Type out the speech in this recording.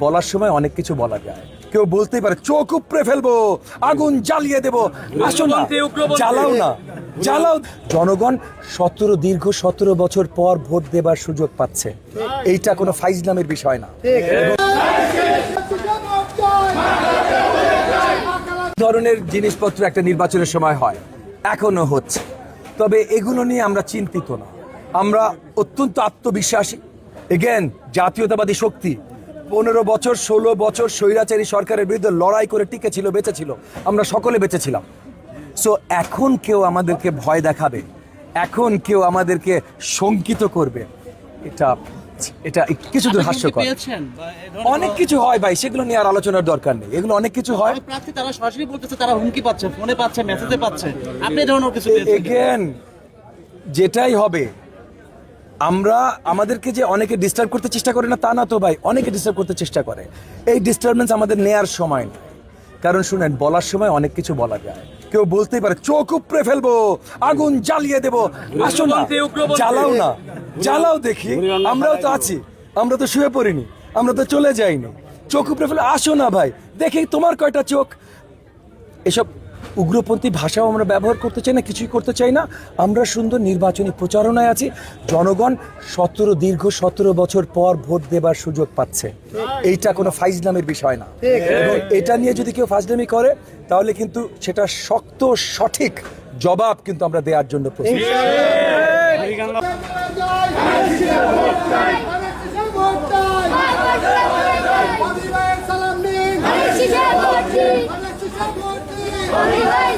বলার সময় অনেক কিছু বলা যায়, কেউ বলতেই পারে চোখ উপড়ে ফেলবো, আগুন জ্বালিয়ে দেবো, আসো না, জ্বালাও না, জ্বালাও। জনগণ দীর্ঘ 17 বছর পর ভোট দেবার সুযোগ পাচ্ছে, এইটা কোনো ফাইজলামের বিষয় না। ধরনের জিনিসপত্র একটা নির্বাচনের সময় হয়, এখনো হচ্ছে, তবে এগুলো নিয়ে আমরা চিন্তিত না। আমরা অত্যন্ত আত্মবিশ্বাসী। এগেন, জাতীয়তাবাদী শক্তি 15 বছর 16 বছর স্বৈরাচারী সরকারের বিরুদ্ধে লড়াই করে টিকেছিল, বেঁচেছিল, আমরা সকলে বেঁচেছিলাম। সো এখন কেউ আমাদেরকে ভয় দেখাবে, এখন কেউ আমাদেরকে শঙ্কিত করবে, এটা এটা কিছু দূর হাস্যকর। অনেক কিছু হয় ভাই, সেগুলো নিয়ে আর আলোচনার দরকার নেই। এগুলো অনেক কিছু হয়, প্রার্থী তারা সরাসরি বলতেছে তারা হুমকি পাচ্ছে, ফোনে পাচ্ছে, মেসেজে পাচ্ছে। আপনি এই ধরনের কিছু পেয়েছেন? এগেন, যেটাই হবে, আমরা আমাদেরকে যে অনেকে ডিস্টার্ব করতে চেষ্টা করে না তা না তো ভাই, অনেকে ডিস্টার্ব করতে চেষ্টা করে। এই ডিস্টারবেন্স আমাদের নেয়ার সময় না, কারণ শুনেন, বলার সময় অনেক কিছু বলা যায়, কেউ বলতেই পারে চোখ উপড়ে ফেলবো, আগুন জ্বালিয়ে দেবো, আসো না, জ্বালাও না, জ্বালাও দেখি। আমরাও তো আছি, আমরা তো শুয়ে পড়িনি, আমরা তো চলে যাইনি। চোখ উপড়ে ফেলে আসো না ভাই, দেখি তোমার কয়টা চোখ। এসব উগ্রপন্থী ভাষাও আমরা ব্যবহার করতে চাই না, কিছুই করতে চাই না। আমরা সুন্দর নির্বাচনী প্রচারণায় আছি। জনগণ দীর্ঘ 17 বছর পর ভোট দেবার সুযোগ পাচ্ছে, এইটা কোনো ফাইজলামের বিষয় না। এবং এটা নিয়ে যদি কেউ ফাইজলামি করে, তাহলে কিন্তু সেটা শক্ত সঠিক জবাব কিন্তু আমরা দেওয়ার জন্য প্রস্তুত। Only way